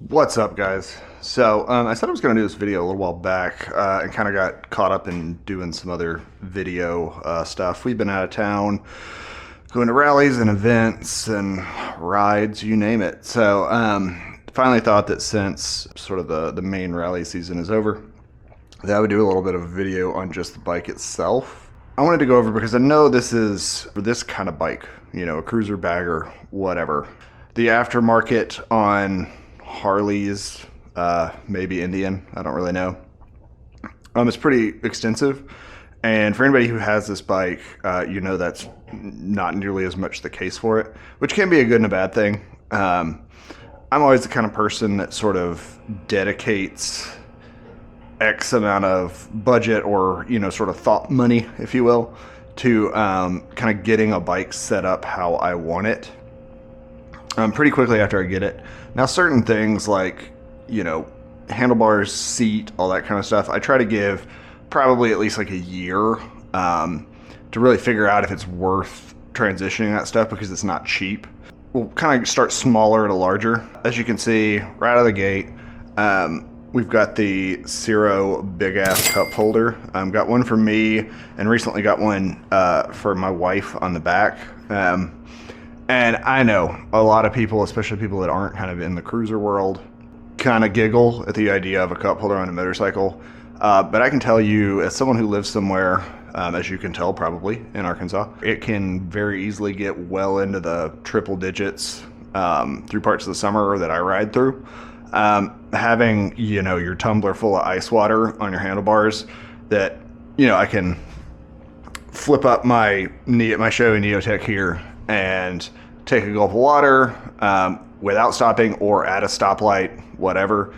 What's up, guys? So I said I was going to do this video a little while back and kind of got caught up in doing some other video stuff. We've been out of town, going to rallies and events and rides, you name it. So finally thought that since sort of the main rally season is over, that I would do a little bit of a video on just the bike itself. I wanted to go over because I know this is for this kind of bike, you know, a cruiser, bagger, whatever. The aftermarket on Harleys, maybe Indian, I don't really know. It's pretty extensive, and for anybody who has this bike, you know that's not nearly as much the case for it, which can be a good and a bad thing. I'm always the kind of person that sort of dedicates X amount of budget or, you know, sort of thought money, if you will, to kind of getting a bike set up how I want it. Pretty quickly after I get it. Now, certain things like, you know, handlebars, seat, all that kind of stuff, I try to give probably at least like a year to really figure out if it's worth transitioning that stuff, because it's not cheap. We'll kind of start smaller to larger. As you can see, right out of the gate, we've got the Sero big ass cup holder. Got one for me and recently got one for my wife on the back. And I know a lot of people, especially people that aren't kind of in the cruiser world, kind of giggle at the idea of a cup holder on a motorcycle. But I can tell you, as someone who lives somewhere, as you can tell probably in Arkansas, it can very easily get well into the triple digits through parts of the summer that I ride through. Having, you know, your tumbler full of ice water on your handlebars that, you know, I can flip up my Chevy Neotech here and take a gulp of water without stopping or at a stoplight, whatever.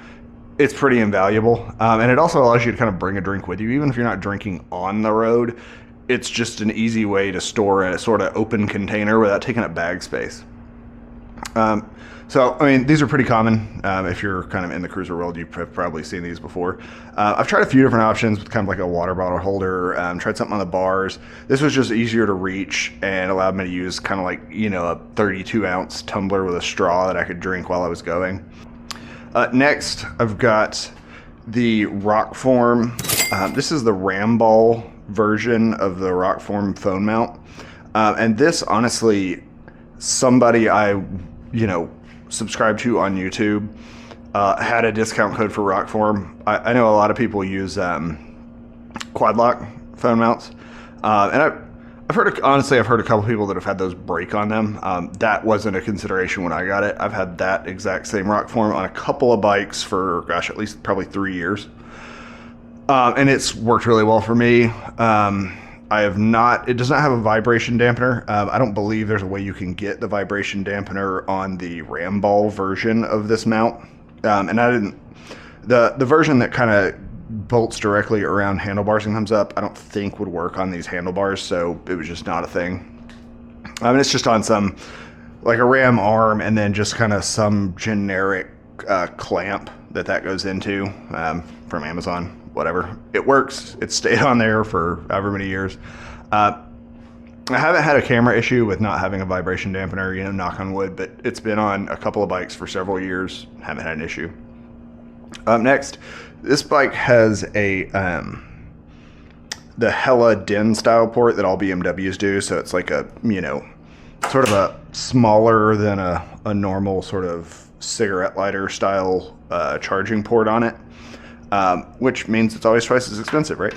It's pretty invaluable. And it also allows you to kind of bring a drink with you, even if you're not drinking on the road. It's just an easy way to store in a sort of open container without taking up bag space. So, I mean, these are pretty common. If you're kind of in the cruiser world, you've probably seen these before. I've tried a few different options with kind of like a water bottle holder, tried something on the bars. This was just easier to reach and allowed me to use kind of like, you know, a 32 ounce tumbler with a straw that I could drink while I was going. Next, I've got the Rockform. This is the ram ball version of the Rockform phone mount. And this, honestly, somebody you know, subscribe to on YouTube had a discount code for Rockform. I know a lot of people use quad lock phone mounts, and I've heard a couple people that have had those break on them. That wasn't a consideration when I got it. I've had that exact same Rockform on a couple of bikes for, gosh, at least probably 3 years, and it's worked really well for me. It does not have a vibration dampener. I don't believe there's a way you can get the vibration dampener on the ram ball version of this mount. And the version that kind of bolts directly around handlebars and comes up, I don't think would work on these handlebars, so it was just not a thing. It's just on some, like a ram arm and then just kind of some generic clamp that goes into from Amazon. Whatever. It works. It's stayed on there for however many years. I haven't had a camera issue with not having a vibration dampener, you know, knock on wood, but it's been on a couple of bikes for several years. Haven't had an issue. Next, this bike has the Hella DIN style port that all BMWs do. So it's like a, you know, sort of a smaller than a normal sort of cigarette lighter style charging port on it. Which means it's always twice as expensive, right?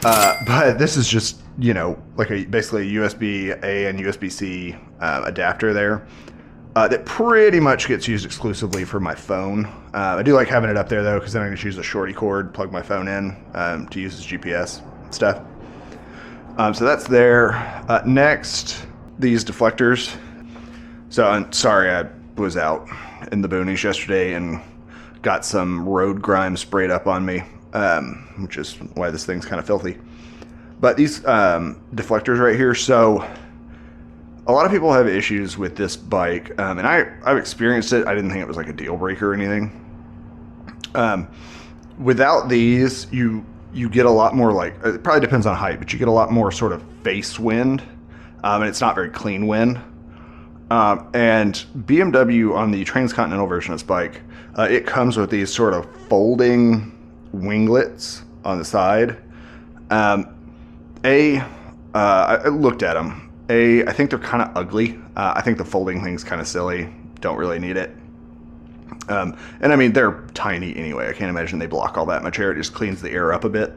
But this is just, you know, like basically a USB-A and USB-C adapter there that pretty much gets used exclusively for my phone. I do like having it up there, though, because then I can just use a shorty cord, plug my phone in to use as GPS stuff. So that's there. Next, these deflectors. So I'm sorry, I was out in the boonies yesterday and got some road grime sprayed up on me, which is why this thing's kind of filthy. But these deflectors right here, so a lot of people have issues with this bike, and I've experienced it. I didn't think it was like a deal breaker or anything. Without these, you get a lot more, like, it probably depends on height, but you get a lot more sort of face wind, and it's not very clean wind. And BMW on the Transcontinental version of this bike, it comes with these sort of folding winglets on the side. I looked at them. I think they're kind of ugly. I think the folding thing's kind of silly. Don't really need it. And I mean, they're tiny anyway. I can't imagine they block all that much air. It just cleans the air up a bit.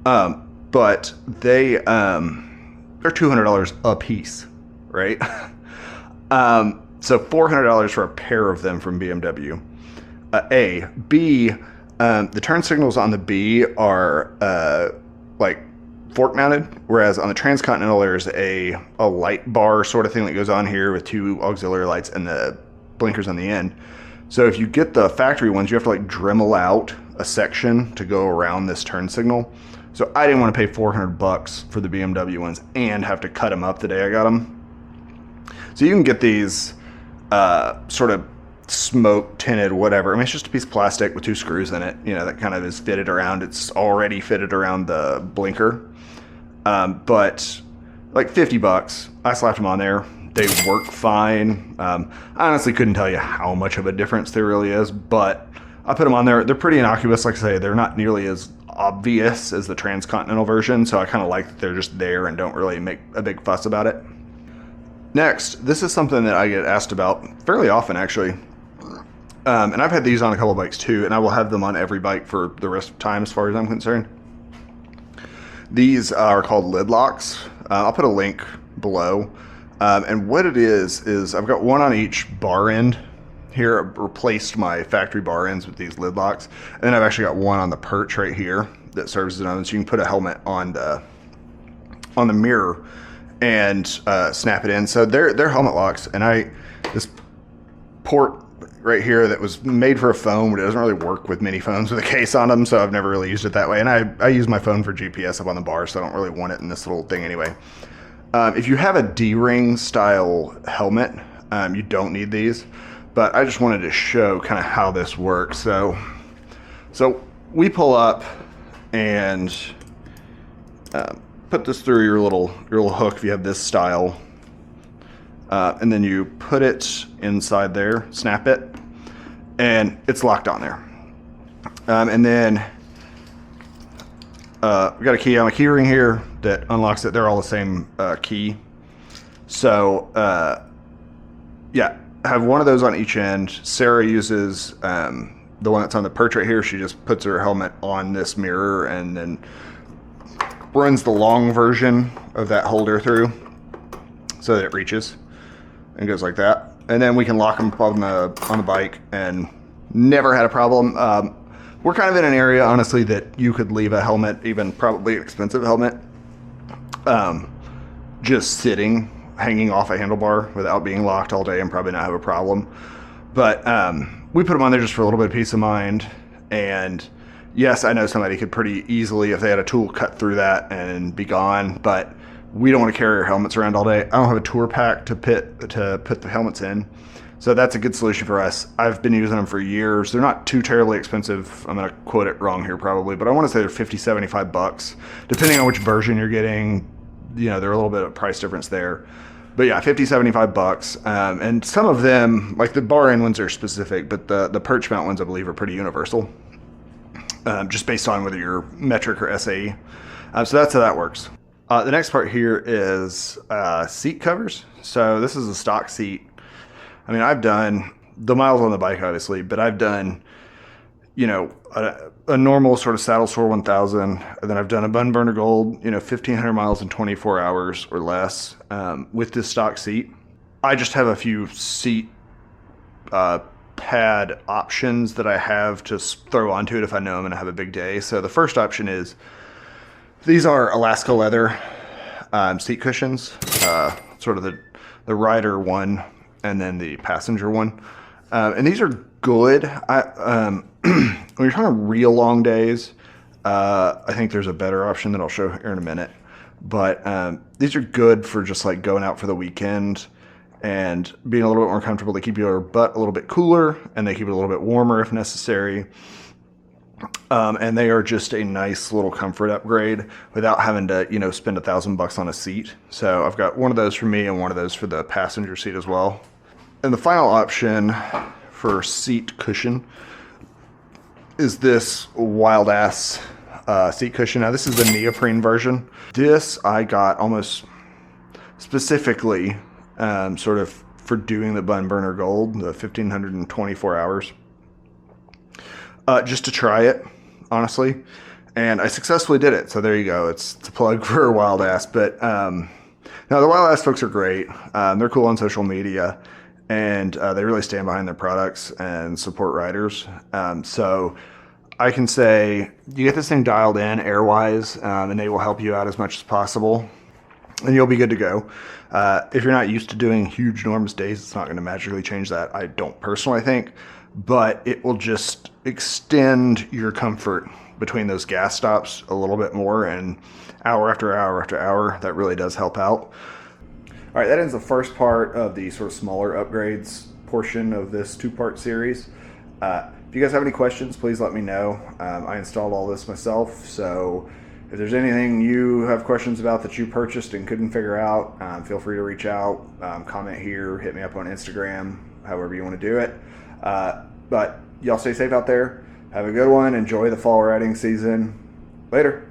But they're $200 a piece, right? So $400 for a pair of them from BMW. B, the turn signals on the B are like fork mounted, whereas on the Transcontinental there's a light bar sort of thing that goes on here with two auxiliary lights and the blinkers on the end. So if you get the factory ones, you have to like Dremel out a section to go around this turn signal. So I didn't want to pay $400 for the BMW ones and have to cut them up the day I got them. So you can get these sort of smoke tinted whatever. I mean, it's just a piece of plastic with two screws in it, you know, that kind of is fitted around. It's already fitted around the blinker. But like $50, I slapped them on there. They work fine. I honestly couldn't tell you how much of a difference there really is, but I put them on there. They're pretty innocuous. Like I say, they're not nearly as obvious as the Transcontinental version, so I kind of like that they're just there and don't really make a big fuss about it. Next, this is something that I get asked about fairly often, actually. And I've had these on a couple bikes too, and I will have them on every bike for the rest of time as far as I'm concerned. These are called lid locks. I'll put a link below. And what it is I've got one on each bar end here. I've replaced my factory bar ends with these lid locks. And then I've actually got one on the perch right here that serves as another. So you can put a helmet on the mirror and snap it in. So they're helmet locks. And this port right here that was made for a phone, but it doesn't really work with many phones with a case on them, so I've never really used it that way. And I use my phone for GPS up on the bar, so I don't really want it in this little thing anyway. If you have a D-ring style helmet, you don't need these, but I just wanted to show kind of how this works. So we pull up and put this through your little hook if you have this style. And then you put it inside there, snap it, and it's locked on there. And then we got a key on a key ring here that unlocks it. They're all the same key. So yeah, I have one of those on each end. Sarah uses the one that's on the perch right here. She just puts her helmet on this mirror and then runs the long version of that holder through so that it reaches and goes like that. And then we can lock them up on the bike and never had a problem. We're kind of in an area, honestly, that you could leave a helmet, even probably an expensive helmet, just sitting, hanging off a handlebar without being locked all day and probably not have a problem. But we put them on there just for a little bit of peace of mind. And yes, I know somebody could pretty easily, if they had a tool, cut through that and be gone, but we don't want to carry our helmets around all day. I don't have a tour pack to put the helmets in. So that's a good solution for us. I've been using them for years. They're not too terribly expensive. I'm going to quote it wrong here probably, but I want to say they're $50, $75, depending on which version you're getting. You know, they're a little bit of price difference there. But yeah, $50, $75. And some of them, like the bar end ones are specific, but the perch mount ones I believe are pretty universal. Just based on whether you're metric or SAE. So that's how that works. The next part here is seat covers. So this is a stock seat. I mean, I've done the miles on the bike, obviously, but I've done, you know, a normal sort of saddle sore 1000, and then I've done a Bun Burner Gold, you know, 1,500 miles in 24 hours or less with this stock seat. I just have a few seat pad options that I have to throw onto it if I know I'm going to have a big day. So the first option is these are Alaska leather seat cushions, sort of the rider one and then the passenger one. And these are good. When you're talking real long days, I think there's a better option that I'll show here in a minute. But these are good for just like going out for the weekend and being a little bit more comfortable. They keep your butt a little bit cooler and they keep it a little bit warmer if necessary. And they are just a nice little comfort upgrade without having to, you know, spend $1,000 on a seat. So I've got one of those for me and one of those for the passenger seat as well. And the final option for seat cushion is this wild ass seat cushion. Now this is the neoprene version. This I got almost specifically sort of for doing the Bun Burner Gold, the 1,524 hours. Just to try it, honestly, and I successfully did it. So there you go. It's a plug for Wild Ass. But no, the Wild Ass folks are great. They're cool on social media, and they really stand behind their products and support riders. So I can say you get this thing dialed in air-wise, and they will help you out as much as possible, and you'll be good to go. If you're not used to doing huge, enormous days, it's not going to magically change that. I don't personally think. But it will just extend your comfort between those gas stops a little bit more, and hour after hour after hour, that really does help out. All right, that ends the first part of the sort of smaller upgrades portion of this two-part series. If you guys have any questions, please let me know. I installed all this myself, so if there's anything you have questions about that you purchased and couldn't figure out, feel free to reach out, comment here, hit me up on Instagram, however you want to do it. But y'all stay safe out there. Have a good one. Enjoy the fall riding season. Later.